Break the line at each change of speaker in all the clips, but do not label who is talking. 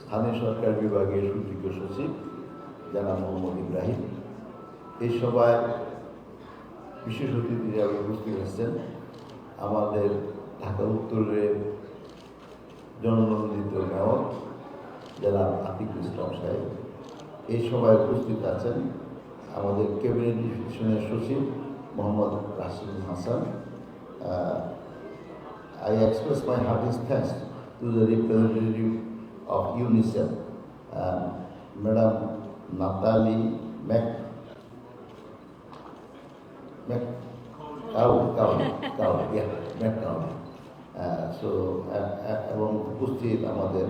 স্থানীয় সরকার বিভাগের সুযোগ্য সচিব জনাব মোহাম্মদ ইব্রাহিম, এই সভায় বিশেষ অতিথি হিসেবে উপস্থিত হচ্ছেন আমাদের ঢাকা উত্তরের জননন্দিত মেয়র জনাব আতিকুল ইসলাম সাহেব। এই সভায় উপস্থিত আছেন আমাদের ক্যাবিনেট ডিভিশনের সচিব Mohammad Rashidul Hasan. I express my heartiest thanks to the representative of UNICEF, Madam Natalie এবং উপস্থিত আমাদের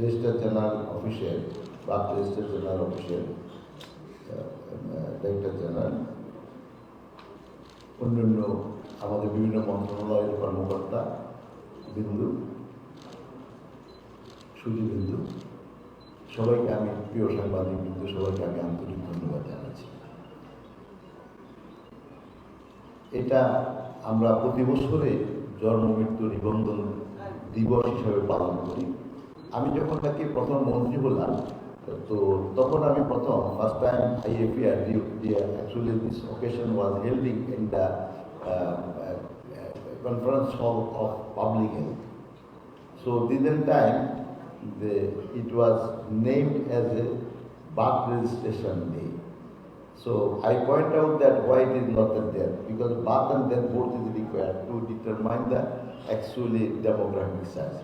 রেজিস্ট্রার জেনারেল অফিসের রেজিস্ট্রার জেনারেল অফিসের ডাইরেক্টর জেনারেল, অন্যান্য আমাদের বিভিন্ন মন্ত্রণালয়ের কর্মকর্তা বিন্দু সুধীবিন্দু, সবাইকে আমি প্রিয় সাংবাদিক বিন্দু, সবাইকে আমি আন্তরিক ধন্যবাদ জানাচ্ছি। এটা আমরা প্রতি বছরে জন্ম মৃত্যু নিবন্ধন দিবস হিসাবে পালন করি। আমি যখন তাকে প্রথম মন্ত্রী হলাম, তো তখন আমি first time actually this occasion was held in the conference hall of public health. So this time it was named as a birth registration day. So I point out that why it is not there, because birth and death both is required to determine the actually demographic size.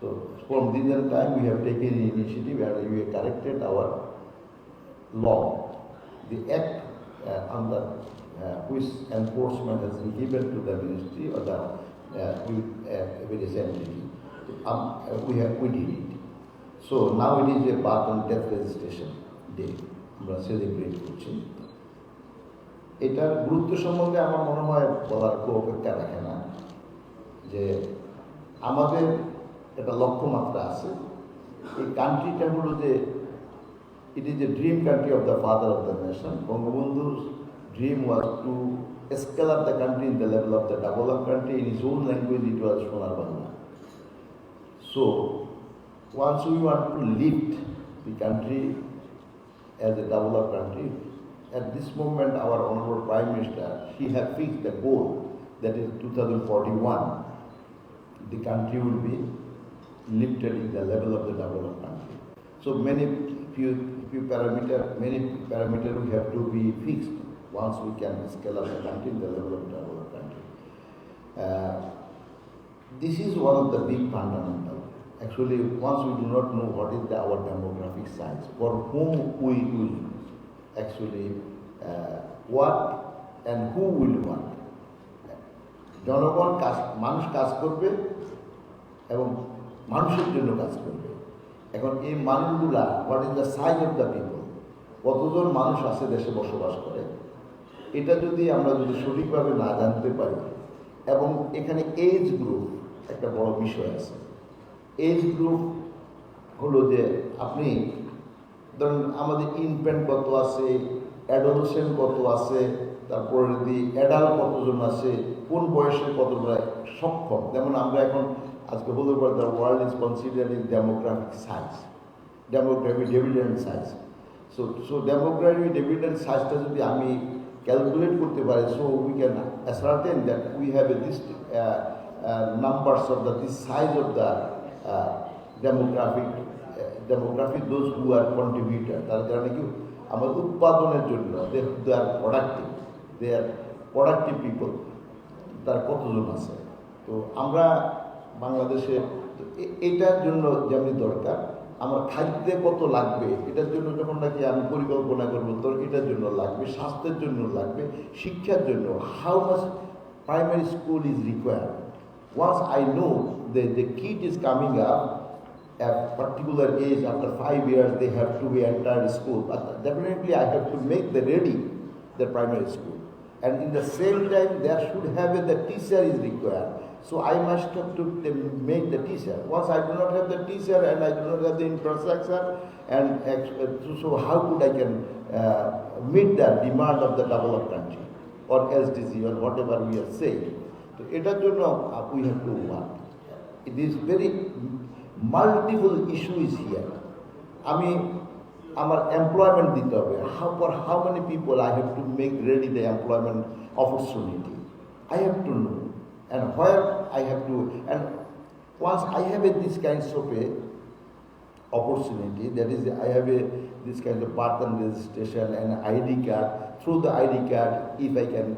So from this time we have taken the initiative and we have corrected our law, the act under which enforcement has been given to the ministry or the various entity. We did it. So now it is a birth and death registration day. আমরা celebrate করছি। এটার গুরুত্ব সম্বন্ধে আমার মনে হয় বলার খুব অপেক্ষা রাখে না, যে আমাদের একটা লক্ষ্যমাত্রা আছে। এই কান্ট্রিটা হলো যে it is a dream country of the father of the nation. Bangabandhu's dream was to scale up the country in the level of the developed country. In his own language it was Sonar Bangla. So once we want to lift the country as a developed country, at this moment our honorable Prime Minister, he has fixed the goal that is 2041 the country will be lifted in the level of the developed country. So many parameters we have to be fixed once we can scale up the country in the level of the developed country. This is one of the big fundamentals. Actually, once we do not know what is our demographic size, for whom we will actually what and who will want. জনগণ মানুষ কাজ করবে এবং মানুষের জন্য কাজ করবে। এখন এই মানুষগুলা, what is the size of the people, কতজন মানুষ আছে দেশে বসবাস করে, এটা যদি আমরা সঠিকভাবে না জানতে পারি, এবং এখানে এজ গ্রুপ একটা বড় বিষয় আছে। এজ গ্রুপ হলো যে আপনি ধরুন আমাদের ইনফ্যান্ট কত আছে, অ্যাডোলেসেন্ট কত আছে, তারপরে যদি অ্যাডাল্ট কতজন আছে, কোন বয়সে কতজন সক্ষম। যেমন আমরা এখন আজকে বলতে পারি the world is considering demographic size, demographic dividend size. So demographic dividend সাইজটা যদি আমি ক্যালকুলেট করতে পারি, so we can ascertain that we have this numbers of this size of the demographic those who are contributor, তার কারণে কি আমাদের উৎপাদনের জন্য দে আর প্রোডাক্টিভ পিপল, তার কতজন আছে। তো আমরা বাংলাদেশে এটার জন্য যেমন দরকার, আমার খাদ্যে কত লাগবে এটার জন্য যখন নাকি আমি পরিকল্পনা করবো, তো এটার জন্য লাগবে, স্বাস্থ্যের জন্য লাগবে, শিক্ষার জন্য, how much primary school is required. Once I know that the kid is coming up at particular age, after 5 years they have to be entered school, but definitely I have to make the ready the primary school, and in the same time there should have the teacher is required. So I must have to make the teacher. Once I do not have the teacher and I do not have the infrastructure, and so how could I can meet the demand of the developed country? or SDG or whatever we are saying. So এটার জন্য we have to work. It is very multiple issues here. আমি আমার employment দিতে হবে. For how many people I have to make ready the employment opportunity. I have to know. And where I have to, and once I have this kinds of a opportunity, that is, I have this kind of birth and registration and ID card. Through the ID card, if I can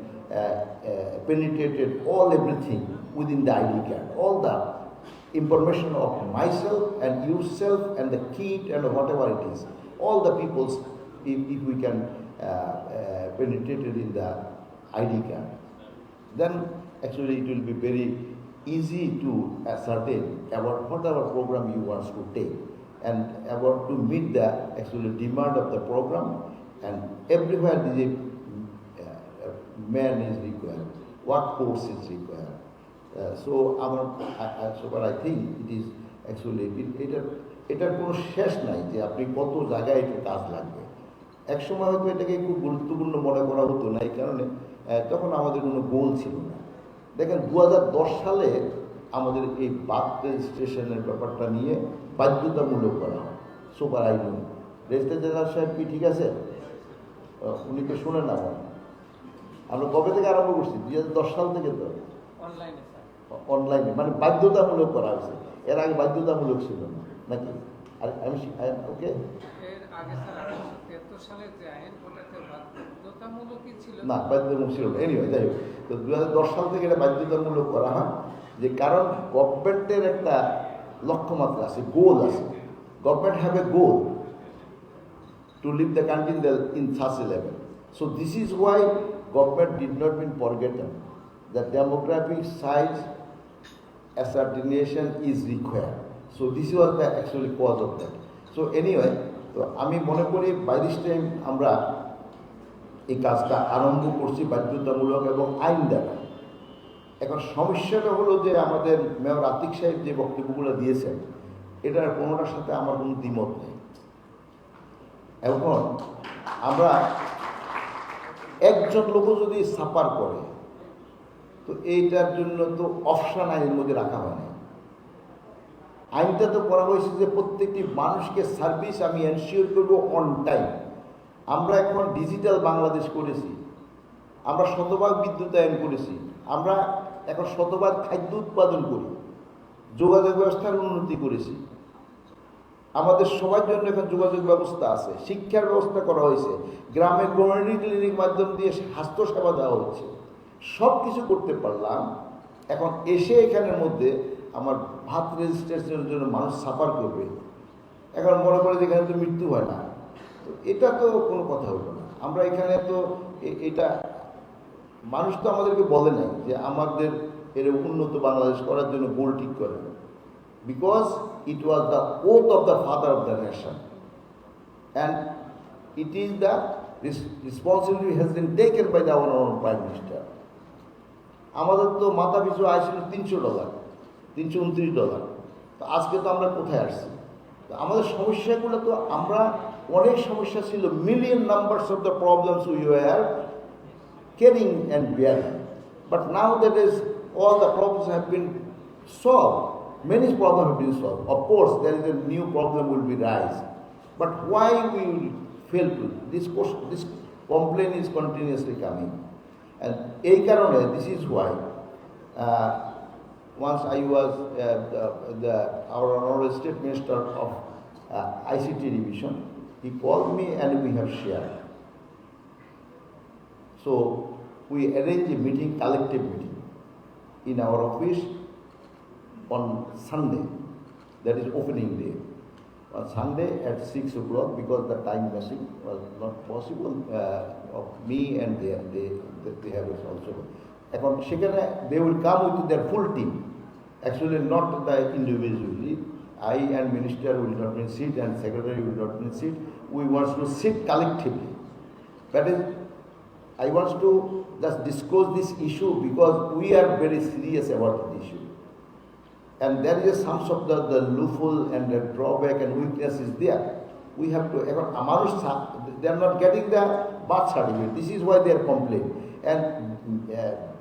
penetrate everything within the ID card, all the information of myself and yourself and the kid and whatever it is, all the people's, if we can penetrate it in the ID card, then actually it will be very easy to ascertain about whatever program you want to take and about to meet the actually demand of the program, and everywhere the man is required, workforce is required. So I think it is actually এটার কোনো শেষ নাই যে আপনি কত জায়গায় এটা কাজ লাগবে। এক সময় হয়তো এটাকে খুব গুরুত্বপূর্ণ মনে করা হতো না, এই কারণে তখন আমাদের কোনো গোল ছিল না। দেখেন 2010 সালে আমাদের এই বার্থ রেজিস্ট্রেশনের ব্যাপারটা নিয়ে বাধ্যতামূলক করা হয় সুপার আইন। রেজিস্ট্রার জেনারেল সাহেব কি ঠিক আছে? উনি তো শুনেন না। আমরা কবে থেকে আরম্ভ করছি? 2010 সাল থেকে। তো অনলাইনে মানে বাধ্যতামূলক করা হয়েছে, এর আগে বাধ্যতামূলক ছিল না নাকি? আর আমি ওকে না, বাধ্যতামূলক ছিল না। এনিওয়ে যাই হোক, তো 2010 সাল থেকে এটা বাধ্যতামূলক করা হয়, যে কারণ গভর্নমেন্টের একটা লক্ষ্যমাত্রা আছে, গোল আছে। Government have a goal to leave the country in such a level. So this is why government did not been forgotten. The demographic size ascertaination is required. So this was the actually cause of that. So anyway, তো আমি মনে করি by this time আমরা এই কাজটা আরম্ভ করছি বাধ্যতামূলক এবং আইন দ্বারা। এখন সমস্যাটা হলো যে আমাদের মেয়র আতিক সাহেব যে বক্তব্যগুলো দিয়েছেন, এটার কোনোটার সাথে আমার কোনো দ্বিমত নেই। এখন আমরা একজন লোকও যদি সাফার করে, তো এইটার জন্য তো অপশন আইনের মধ্যে রাখা হয় না। আইনটা তো করা হয়েছে যে প্রত্যেকটি মানুষকে সার্ভিস আমি এনশিওর করব অন টাইম। আমরা এখন ডিজিটাল বাংলাদেশ করেছি, আমরা শতভাগ বিদ্যুতায়ন করেছি, আমরা এখন শতভাগ খাদ্য উৎপাদন করি, যোগাযোগ ব্যবস্থার উন্নতি করেছি, আমাদের সবার জন্য এখন যোগাযোগ ব্যবস্থা আছে, শিক্ষার ব্যবস্থা করা হয়েছে, গ্রামে কমিউনিটি ক্লিনিক মাধ্যম দিয়ে স্বাস্থ্যসেবা দেওয়া হচ্ছে, সব কিছু করতে পারলাম। এখন এসে এখানের মধ্যে আমার ভাত রেজিস্ট্রেশনের জন্য মানুষ সাফার করবে, এখন মনে করে যে এখানে তো মৃত্যু হয় না, তো এটা তো কোনো কথা হলো না। আমরা এখানে তো এটা মানুষ তো আমাদেরকে বলে নাই যে আমাদের এর উন্নত বাংলাদেশ করার জন্য গোল ঠিক করে, because it was the oath of the father of the nation and it is the responsibility has been taken by the our own prime minister. আমাদের তো মাথা পিছু আয় ছিল $300, $329। তো আজকে তো আমরা কোথায় আসছি? তো আমাদের সমস্যাগুলো তো আমরা অনেক সমস্যা ছিল, million numbers of the problems we were carrying and bearing, but now that is all the problems have been solved. Many problems have been solved. Of course, there is a new problem will be rise, but why we will fail to this complaint is continuously coming, and এই কারণে this is why once I was our honorable state minister of ICT division, he called me and we have shared. So we arranged a meeting, collective meeting in our office on Sunday, that is opening day. On Sunday at 6 o'clock, because the time machine was not possible of me and they have also. এখন সেখানে they will come with their full team, actually not the individually. I and minister will not sit and secretary will not sit. We want to sit collectively. That is, I want to just discuss this issue because we are very serious about the issue. And there is some of the loophole and the drawback and weakness is there. We have to, they are not getting the birth certificate. This is why they are complaining. And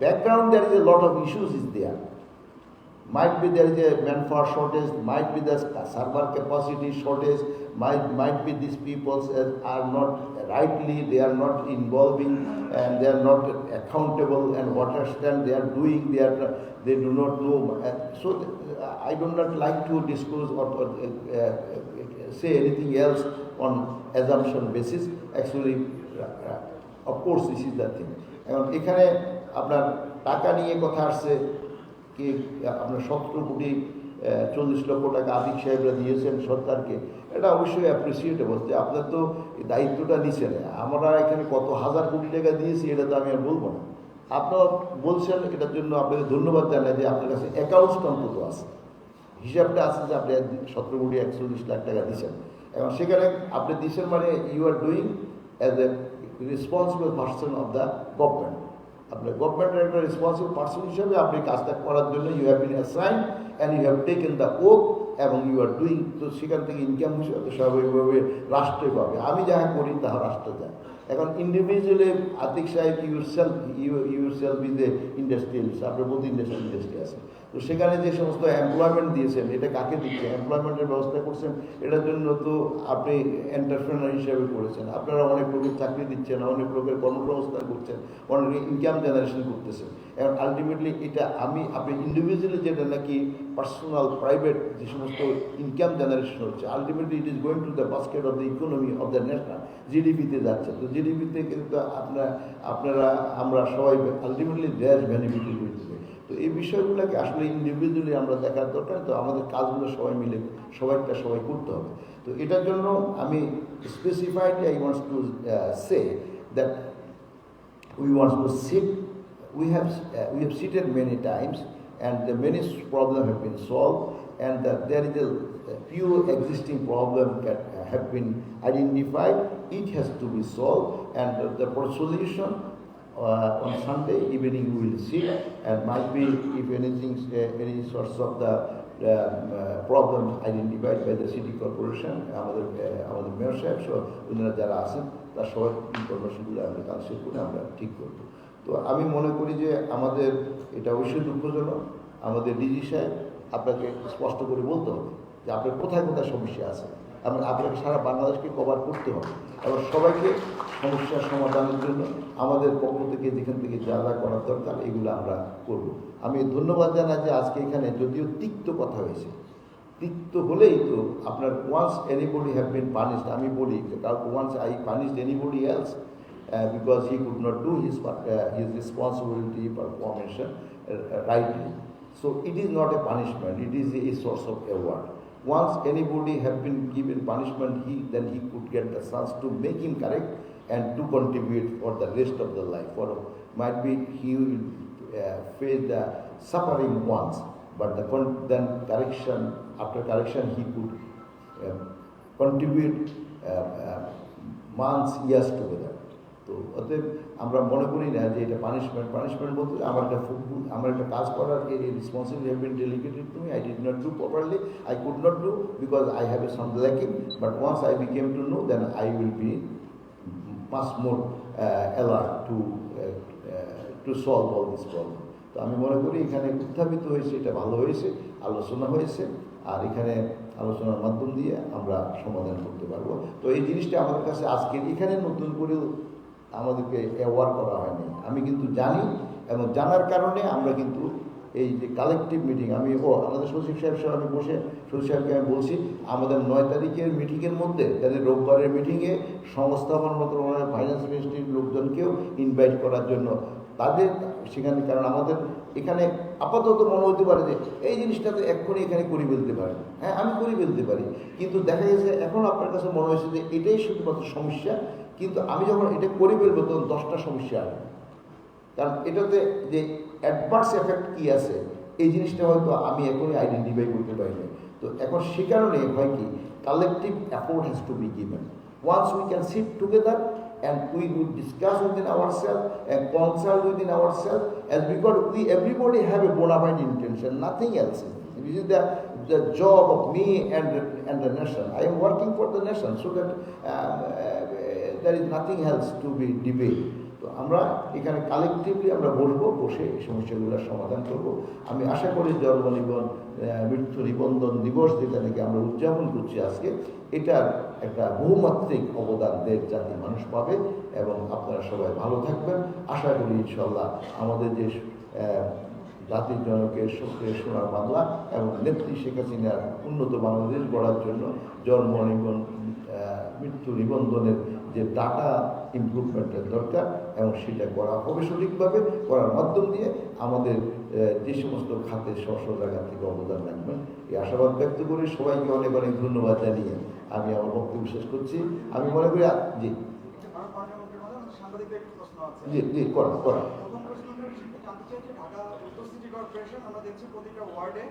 background there is a lot of issues is there. Might be there is a manpower shortage, might be the server capacity shortage, might be these people are not rightly, they are not involving and they are not accountable, and what extent they are doing, they do not know. I do not like to disclose or say anything else on assumption basis. Actually, of course, this is the thing. এখন এখানে আপনার টাকা নিয়ে কথা আসছে কি আপনার 17,40,00,000 টাকা আদিক সাহেবরা দিয়েছেন সরকারকে, এটা অবশ্যই অ্যাপ্রিসিয়েটেবল যে আপনার তো দায়িত্বটা নিচ্ছেন। আমরা এখানে কত হাজার কোটি টাকা দিয়েছি এটা তো আমি আর বলবো না, আপনারা বলছেন, এটার জন্য আপনাকে ধন্যবাদ জানাই যে আপনার কাছে অ্যাকাউন্টস অন্তত আছে, হিসাবটা আছে যে আপনি 17,41,00,000 টাকা দিচ্ছেন। এবং সেখানে আপনি দিচ্ছেন মানে you are doing as a responsible person of the government. আপনার গভর্নমেন্টের একটা রেসপন্সিবল পার্সন হিসাবে আপনি কাজটা করার জন্য you have been assigned and you have taken the oath এবং ইউ আর ডুইং। তো সেখান থেকে ইনকাম হিসাবে স্বাভাবিকভাবে রাষ্ট্রে পাবে, আমি যাহা করি তাহা রাষ্ট্র যায়। এখন ইন্ডিভিজুয়ালি আতিক সাহেব your self is a industrialist, আপনার মধ্যে ইন্ডাস্ট্রি আছে, তো সেখানে যে সমস্ত এমপ্লয়মেন্ট দিয়েছেন এটা কাকে দিচ্ছেন, এমপ্লয়মেন্টের ব্যবস্থা করছেন, এটার জন্য তো আপনি এন্টারপ্রেনার হিসেবে করেছেন, আপনারা অনেক লোকের চাকরি দিচ্ছেন, অনেক লোকের কর্মসংস্থান করছেন, অনেক ইনকাম জেনারেশন করতেছেন। এখন আলটিমেটলি এটা আপনি ইন্ডিভিজুয়ালি যেটা নাকি পার্সোনাল প্রাইভেট যে সমস্ত ইনকাম জেনারেশন হচ্ছে, ultimately it is going to the basket of the economy of the national, জিডিপিতে যাচ্ছে। তো জিডিপিতে কিন্তু আপনারা আমরা সবাই আলটিমেটলি দেশ বেনিফিট করতেছে। তো এই বিষয়গুলোকে আসলে ইন্ডিভিজুয়ালি আমরা দেখার দরকার। তো আমাদের কাজগুলো সবাই করতে হবে। তো এটার জন্য আমি specifically I wants to say that we want to sit, we have seated many times and the many problems have been solved, and that there is a few existing problems that have been identified. It has to be solved, and the solution on Sunday evening we will see, and might be if anything, any sorts of the problems identified by the city corporation, আমাদের mayor সাহেব সহ ওনারা যারা আছেন তার সবার ইনফরমেশনগুলো আমরা কালেক্ট করে আমরা ঠিক করব। তো আমি মনে করি যে আমাদের এটা অবশ্যই দুঃখজনক, আমাদের ডিজি সাহেব আপনাকে স্পষ্ট করে বলতে হবে যে আপনার কোথায় কোথায় সমস্যা আছে, আপনাকে সারা বাংলাদেশকে কভার করতে হবে এবং সবাইকে সমস্যার সমাধানের জন্য আমাদের পক্ষ থেকে যেখান থেকে যা যা করার দরকার এগুলো আমরা করব। আমি ধন্যবাদ জানাই যে আজকে এখানে যদিও তিক্ত কথা হয়েছে, তিক্ত হলেই তো আপনার once anybody have been punished, আমি বলি once I punished anybody else because he could not do his responsibility performance rightly. So it is not a punishment, it is a source of award. Once anybody have been given punishment, then he could get the chance to make him correct and to contribute for the rest of the life. Or might be he will face the suffering once, but then correction, after correction he could contribute months, years together. তো অতএব আমরা মনে করি না যে এটা punishment বলতে আমার একটা কাজ করার এই responsibility have been delegated to me, I did not do properly, I could not do because I have a some lacking, but once I became to know then I will be much more alert to solve all this problem. তো আমি মনে করি এখানে উত্থাপিত হয়েছে, এটা ভালো হয়েছে, আলোচনা হয়েছে, আর এখানে আলোচনার মাধ্যম দিয়ে আমরা সমাধান করতে পারবো। তো এই জিনিসটা আমাদের কাছে আজকে এখানে নতুন করেও আমাদেরকে অ্যাওয়ার করা হয়নি, আমি কিন্তু জানি এবং জানার কারণে আমরা কিন্তু এই যে কালেকটিভ মিটিং আমাদের সচিব সাহেব সহ আমি বসে সচিব সাহেবকে আমি বলছি আমাদের 9 তারিখের মিটিংয়ের মধ্যে তাদের রোববারের মিটিংয়ে সংস্থাপন মন্ত্রণালয়ের ফাইন্যান্স মিনিস্ট্রির লোকজনকেও ইনভাইট করার জন্য তাদের সেখানে, কারণ আমাদের এখানে আপাতত মনে হতে পারে যে এই জিনিসটা তো এক্ষুনি এখানে করে ফেলতে পারি, হ্যাঁ আমি করে ফেলতে পারি, কিন্তু দেখা গেছে এখন আপনার কাছে মনে হয়েছে যে এটাই শুধুমাত্র সমস্যা, কিন্তু আমি যখন এটা করে ফেলবো তখন 10টা সমস্যা আসবে, কারণ এটাতে যে অ্যাডভার্স এফেক্ট কী আছে এই জিনিসটা হয়তো আমি এখনই আইডেন্টিফাই করতে পারিনি। তো এখন সে কারণে হয় কি collective effort has to be given. Once we can sit together and we would discuss within ourselves and consult within ourselves, as because everybody have a bona fide intention, nothing else. This is the job of me and the nation. I am working for the nation, so that there is nothing else to be debated. তো তো আমরা এখানে collectively আমরা বসবো, বসে এই সমস্যাগুলোর সমাধান করব। আমি আশা করি জন্ম মৃত্যু নিবন্ধন দিবস যেটা নাকি আমরা উদযাপন করছি আজকে, এটার একটা বহুমাত্রিক অবদান দেশ জাতির মানুষ পাবে এবং আপনারা সবাই ভালো থাকবেন। আশা করি ইনশাল্লাহ আমাদের যে জাতির জনকের শক্তির সোনার বাংলা এবং নেত্রী শেখ হাসিনার উন্নত বাংলাদেশ গড়ার জন্য জন্ম মৃত্যু নিবন্ধনের যে ডাটা ইমপ্রুভমেন্টের দরকার এবং সেটা করা হবে সঠিকভাবে, করার মাধ্যম দিয়ে আমাদের যে সমস্ত খাতে স্ব জায়গা থেকে অবদান রাখবেন এই আশাবাদ ব্যক্ত করে সবাইকে অনেক অনেক ধন্যবাদ জানিয়ে আমি আমার বক্তব্য শেষ করছি। আমি মনে করি জি জি জি করা
আমরা দেখছি প্রতিটা ওয়ার্ডে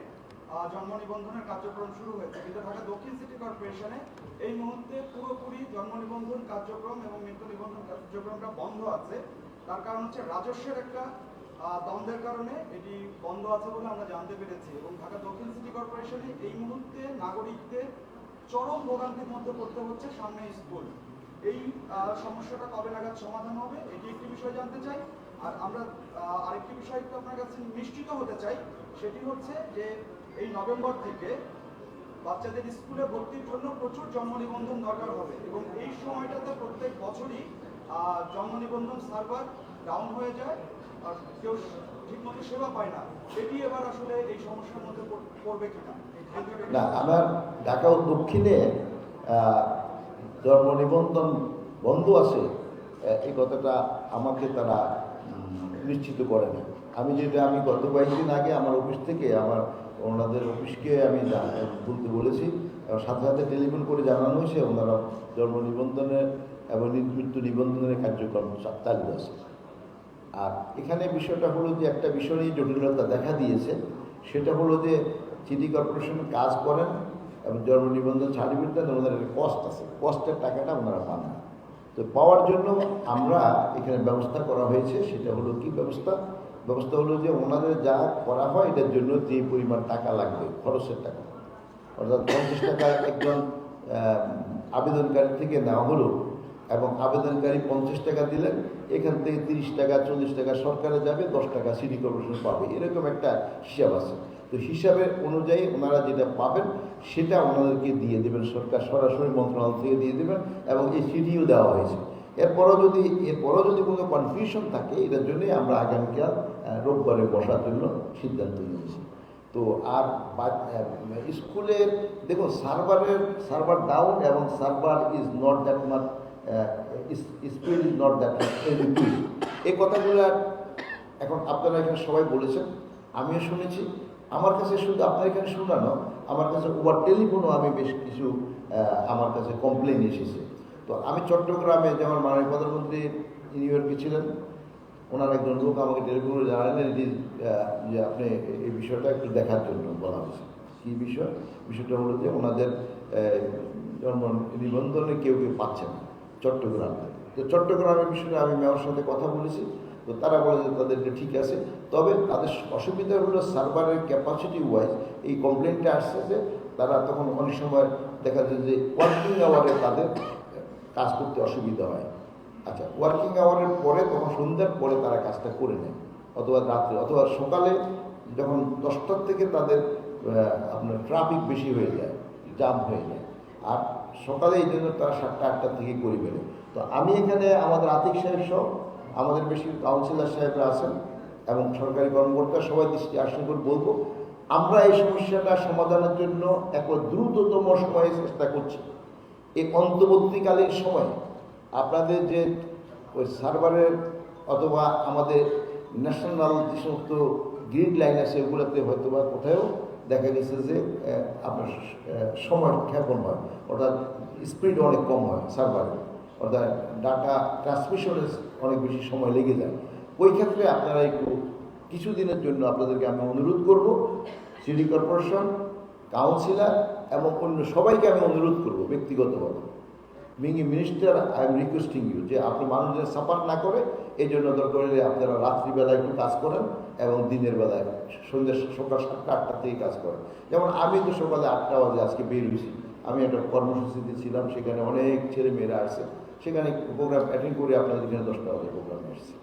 জন্ম নিবন্ধনের কার্যক্রম শুরু হয়েছে, কিন্তু ঢাকা দক্ষিণ সিটি কর্পোরেশনে এই মুহূর্তে পুরোপুরি জন্ম নিবন্ধন কার্যক্রম এবং মৃত্যু নিবন্ধন কার্যক্রমটা বন্ধ আছে। তার কারণ হচ্ছে রাজস্বের একটা দ্বন্দ্বের কারণে এটি বন্ধ আছে বলে আমরা জানতে পেরেছি। এবং ঢাকা দক্ষিণ সিটি কর্পোরেশনে এই মুহূর্তে নাগরিকদের চরম ভোগান্তির মধ্যে পড়তে হচ্ছে সামনে স্কুল। এই সমস্যাটা কবে নাগাদ সমাধান হবে এটি একটি বিষয় জানতে চাই। আর আমরা আরেকটি বিষয় একটু আপনার কাছে নিশ্চিত হতে চাই, সেটি হচ্ছে যে এই নভেম্বর থেকে বাচ্চাদের স্কুলে ভর্তির জন্য প্রচুর জন্ম নিবন্ধন দরকার হবে এবং এই সময়টাতে প্রত্যেক বছরই জন্ম নিবন্ধন সার্ভার ডাউন হয়ে যায় আর কেউ ঠিকমতো সেবা পায় না। এটি এবার আসলে এই সমস্যার মধ্যে পড়বে কিনা?
না, আমার ঢাকা দক্ষিণে জন্ম নিবন্ধন বন্ধ আছে এই কথাটা আমাকে তারা নিশ্চিত করে না। আমি গত কয়েকদিন আগে আমার অফিস থেকে ওনাদের অফিসকে আমি বলতে বলেছি এবং সাথে সাথে টেলিফোন করে জানানো হয়েছে ওনারা জন্ম নিবন্ধনের এবং মৃত্যু নিবন্ধনের কার্যক্রম চালু আছে। আর এখানে বিষয়টা হলো যে একটা বিষয়ের জটিলতা দেখা দিয়েছে, সেটা হলো যে সিটি কর্পোরেশন কাজ করেন এবং জন্ম নিবন্ধন সার্টিফিকেট দেন, ওনাদের একটা কস্ট আছে, কস্টের টাকাটা ওনারা পান না। তো পাওয়ার জন্য আমরা এখানে ব্যবস্থা করা হয়েছে, সেটা হলো কি ব্যবস্থা হলো যে ওনাদের যা করা হয় এটার জন্য যে পরিমাণ টাকা লাগবে খরচের টাকা, অর্থাৎ 50 টাকা একজন আবেদনকারী থেকে নেওয়া হলো এবং আবেদনকারী 50 টাকা দিলেন, এখান থেকে 30 টাকা 40 টাকা সরকারে যাবে, 10 টাকা সিটি কর্পোরেশন পাবে, এরকম একটা হিসাব আছে। তো হিসাবের অনুযায়ী ওনারা যেটা পাবেন সেটা ওনাদেরকে দিয়ে দেবেন, সরকার সরাসরি মন্ত্রণালয় থেকে দিয়ে দেবেন এবং এই চিঠিও দেওয়া হয়েছে। এরপরও যদি কোনো কনফিউশন থাকে এটার জন্যই আমরা আগামীকাল রোববারে বসার জন্য সিদ্ধান্ত নিয়েছি। তো আর স্কুলের দেখুন সার্ভার ডাউন এবং server is not that much speed is not that liquid, এই কথাগুলো এখন আপনারা এখানে সবাই বলেছেন, আমিও শুনেছি। আমার কাছে শুধু আপনার এখানে শোনানো, আমার কাছে ওভার টেলিফোনও আমি বেশ কিছু আমার কাছে কমপ্লেন এসেছে। তো আমি চট্টগ্রামে যেমন মাননীয় প্রধানমন্ত্রী নিউ ইয়র্কে ছিলেন, ওনার একজন লোক আমাকে টেলিফোনে জানালেন যে আপনি এই বিষয়টা একটু দেখার জন্য বলা হয়েছে। কী বিষয়টা হলো যে ওনাদের জন্ম নিবন্ধনে কেউ পাচ্ছে না চট্টগ্রামে। তো চট্টগ্রামের বিষয়ে আমি মেয়র সাথে কথা বলেছি, তো তারা বলে যে তাদেরকে ঠিক আছে, তবে তাদের অসুবিধা হলো সার্ভারের ক্যাপাসিটি ওয়াইজ এই কমপ্লেনটা আসছে যে তারা তখন অনেক সময় দেখা যায় যে ওয়ার্কিং আওয়ারে তাদের কাজ করতে অসুবিধা হয়। আচ্ছা, ওয়ার্কিং আওয়ারের পরে তখন সন্ধ্যার পরে তারা কাজটা করে নেয়, অথবা রাত্রে অথবা সকালে যখন 10টার থেকে তাদের আপনার ট্রাফিক বেশি হয়ে যায়, জাম হয়ে যায়, আর সকালে এই জন্য তারা 7টা 8টার থেকে করে বেরো। তো আমি এখানে আমাদের আতিক সাহেব সহ আমাদের বেশি কাউন্সিলর সাহেবরা আছেন এবং সরকারি কর্মকর্তা সবাই দৃষ্টি আকর্ষণ করে বলবো, আমরা এই সমস্যাটা সমাধানের জন্য এক দ্রুততম সময়ে চেষ্টা করছি। এই অন্তর্বর্তীকালীন সময় আপনাদের যে ওই সার্ভারের অথবা আমাদের ন্যাশনাল যে সমস্ত গ্রিড লাইন আছে ওগুলোতে হয়তো বা কোথাও দেখা গেছে যে আপনার সময় ক্ষেপণ হয়, অর্থাৎ স্পিড অনেক কম হয় সার্ভারে, অর্থাৎ ডাটা ট্রান্সমিশনে অনেক বেশি সময় লেগে যায়। ওই ক্ষেত্রে আপনারা একটু কিছুদিনের জন্য আপনাদেরকে আমি অনুরোধ করব, সিটি কর্পোরেশন, কাউন্সিলর এবং অন্য সবাইকে আমি অনুরোধ করব ব্যক্তিগতভাবে, minister I am requesting you যে আপনি মানুষদের সাফার না করে এই জন্য দরকার হলে আপনারা রাত্রিবেলায় একটু কাজ করেন এবং দিনের বেলায় সকাল 7টা 8টা থেকে কাজ করেন। যেমন আমি তো সকালে 8টা বাজে আজকে বের হয়েছি, আমি একটা কর্মসূচিতে ছিলাম, সেখানে অনেক ছেলে মেয়েরা আসছে, সেখানে প্রোগ্রাম অ্যাটেন্ড করে আপনাদের এখানে 10টা বাজে প্রোগ্রামে এসেছি।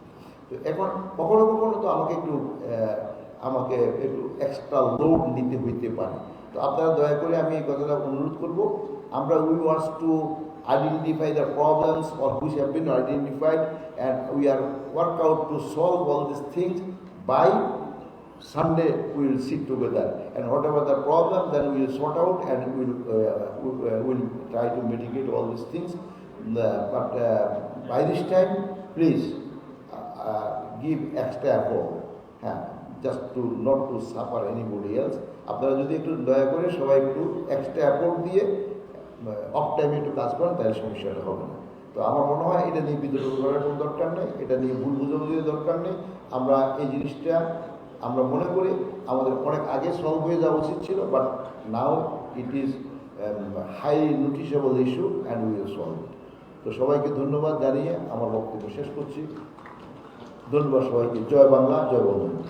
তো এখন কখনো কখনো তো আমাকে একটু এক্সট্রা লোড নিতে হইতে পারে। তো আপনারা দয়া করে আমি এই কথাটা অনুরোধ করব, আমরা we wants to identify the problems or which have been identified, and we are work out to solve all these things. By Sunday we will sit together, and whatever the problem, then we will sort out, and we'll try to mitigate all these things. But by this time, please give extra effort, just to not to suffer anybody else. আপনারা যদি একটু দয়া করে সবাই একটু extra effort দিয়ে of টাইমে একটু কাজ করেন, তাহলে সমস্যাটা হবে না। তো আমার মনে হয় এটা নিয়ে বিদ্রোহ করার কোনো দরকার নেই, এটা নিয়ে ভুল বুঝাবুঝির দরকার নেই। আমরা এই জিনিসটা আমরা মনে করি আমাদের অনেক আগে সলভ হয়ে যাওয়া উচিত ছিল, but now it is high noticeable issue and we will solve it. তো সবাইকে ধন্যবাদ জানিয়ে আমার বক্তব্য শেষ করছি। ধন্যবাদ সবাইকে। জয় বাংলা, জয় বঙ্গবন্ধু।